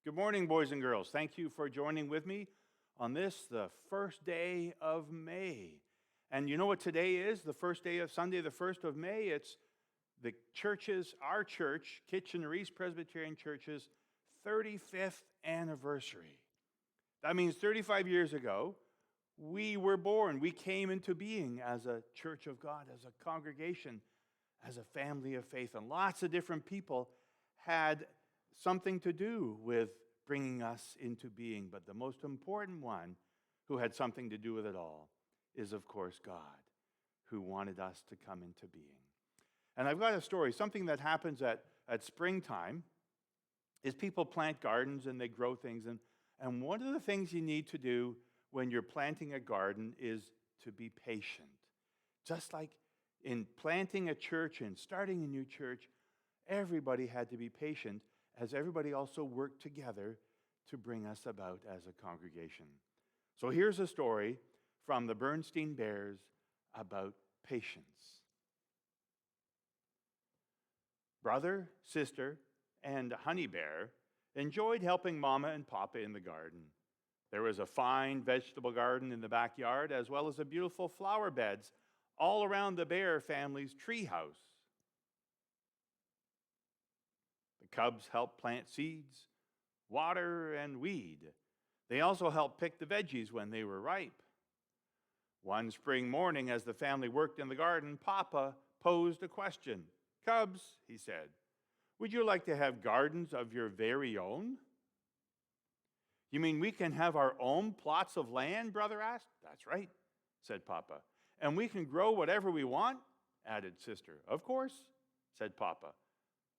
Good morning, boys and girls. Thank you for joining with me on this, the first day of May. And you know what today is? The first day of Sunday, the 1st of May. It's the church's, our church, Kitchener East Presbyterian Church's 35th anniversary. That means 35 years ago, we were born. We came into being as a church of God, as a congregation, as a family of faith. And lots of different people had something to do with bringing us into being. But the most important one who had something to do with it all is, of course, God, who wanted us to come into being. And I've got a story. Something that happens at springtime is people plant gardens and they grow things. And one of the things you need to do when you're planting a garden is to be patient. Just like in planting a church and starting a new church, everybody had to be patient as everybody also worked together to bring us about as a congregation. So here's a story from the Bernstein Bears about patience. Brother, sister, and Honey Bear enjoyed helping Mama and Papa in the garden. There was a fine vegetable garden in the backyard, as well as a beautiful flower beds all around the Bear family's treehouse. The cubs helped plant seeds, water, and weed. They also helped pick the veggies when they were ripe. One spring morning, as the family worked in the garden, Papa posed a question. "Cubs," he said, "would you like to have gardens of your very own?" "You mean we can have our own plots of land?" Brother asked. "That's right," said Papa. "And we can grow whatever we want?" added Sister. "Of course," said Papa.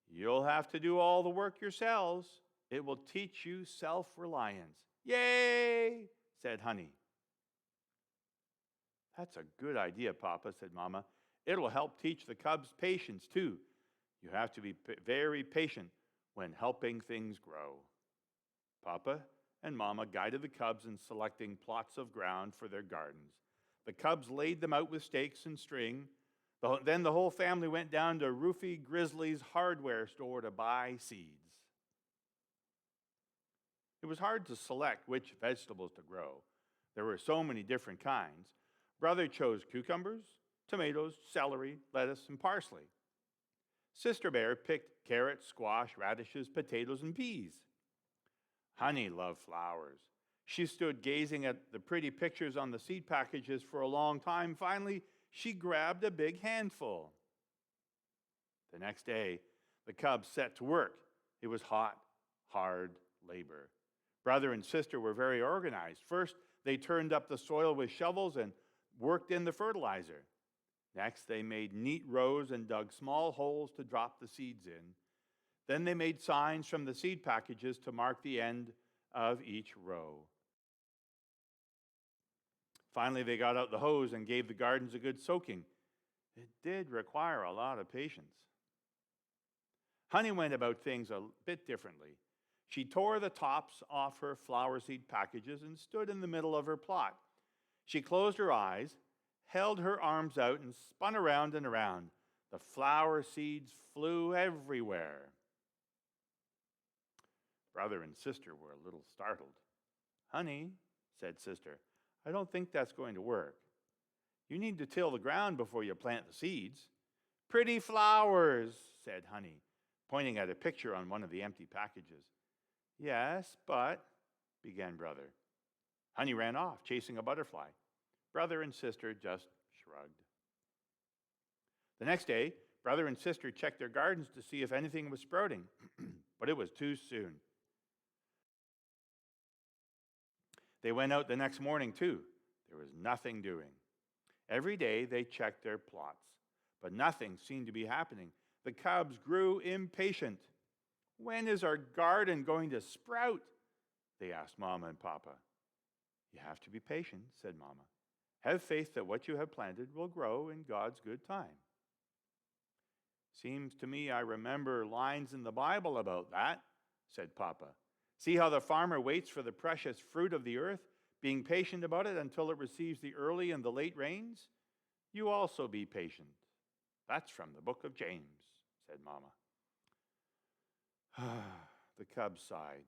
"You'll have to do all the work yourselves. It will teach you self-reliance." "Yay!" said Honey. "That's a good idea, Papa," said Mama. "It'll help teach the cubs patience, too. You have to be very patient when helping things grow." Papa and Mama guided the cubs in selecting plots of ground for their gardens. The cubs laid them out with stakes and string. Then the whole family went down to Roofy Grizzly's hardware store to buy seeds. It was hard to select which vegetables to grow. There were so many different kinds. Brother chose cucumbers, tomatoes, celery, lettuce, and parsley. Sister Bear picked carrots, squash, radishes, potatoes, and peas. Honey loved flowers. She stood gazing at the pretty pictures on the seed packages for a long time. Finally, she grabbed a big handful. The next day, the cubs set to work. It was hot, hard labor. Brother and sister were very organized. First, they turned up the soil with shovels and worked in the fertilizer. Next, they made neat rows and dug small holes to drop the seeds in. Then they made signs from the seed packages to mark the end of each row. Finally, they got out the hose and gave the gardens a good soaking. It did require a lot of patience. Honey went about things a bit differently. She tore the tops off her flower seed packages and stood in the middle of her plot. She closed her eyes, held her arms out, and spun around and around. The flower seeds flew everywhere. Brother and sister were a little startled. "Honey," said Sister, "I don't think that's going to work. You need to till the ground before you plant the seeds." "Pretty flowers," said Honey, pointing at a picture on one of the empty packages. "Yes, but," began Brother. Honey ran off, chasing a butterfly. Brother and sister just shrugged. The next day, Brother and sister checked their gardens to see if anything was sprouting, but it was too soon. They went out the next morning, too. There was nothing doing. Every day they checked their plots, but nothing seemed to be happening. The cubs grew impatient. "When is our garden going to sprout?" they asked Mama and Papa. "You have to be patient," said Mama. "Have faith that what you have planted will grow in God's good time." "Seems to me I remember lines in the Bible about that," said Papa. "See how the farmer waits for the precious fruit of the earth, being patient about it until it receives the early and the late rains? You also be patient." "That's from the book of James," said Mama. The cubs sighed.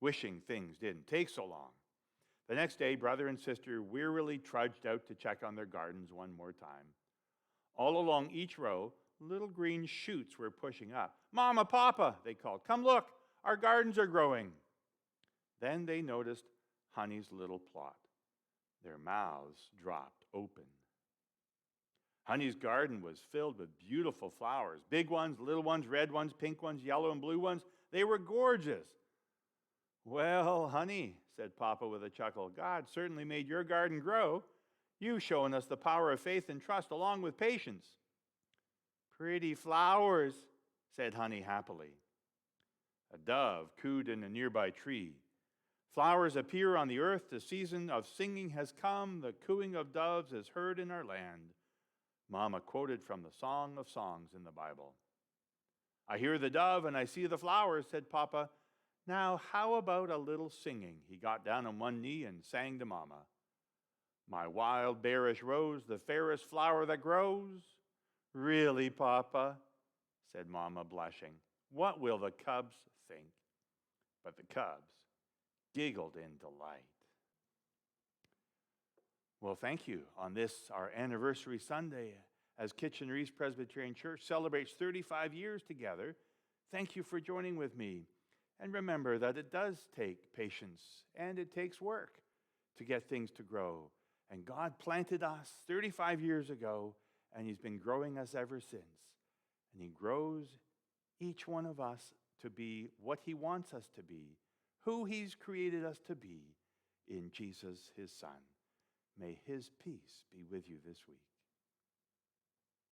wishing things didn't take so long. The next day, brother and sister wearily trudged out to check on their gardens one more time. All along each row, little green shoots were pushing up. "Mama, Papa," they called, "come look, our gardens are growing." Then they noticed Honey's little plot. Their mouths dropped open. Honey's garden was filled with beautiful flowers, big ones, little ones, red ones, pink ones, yellow and blue ones. They were gorgeous. "Well, Honey," said Papa with a chuckle, "God certainly made your garden grow. You've shown us the power of faith and trust along with patience." "Pretty flowers," said Honey happily. A dove cooed in a nearby tree. "Flowers appear on the earth. The season of singing has come. The cooing of doves is heard in our land." Mama quoted from the Song of Songs in the Bible. "I hear the dove and I see the flowers," said Papa. "Now, how about a little singing?" He got down on one knee and sang to Mama. "My wild bearish rose, the fairest flower that grows." "Really, Papa?" said Mama, blushing. "What will the cubs think?" But the cubs giggled in delight. Well, thank you. On this, our anniversary Sunday, as Kitchener East Presbyterian Church celebrates 35 years together, thank you for joining with me. And remember that it does take patience and it takes work to get things to grow. And God planted us 35 years ago, and He's been growing us ever since. And He grows each one of us to be what He wants us to be, who He's created us to be in Jesus, His Son. May His peace be with you this week.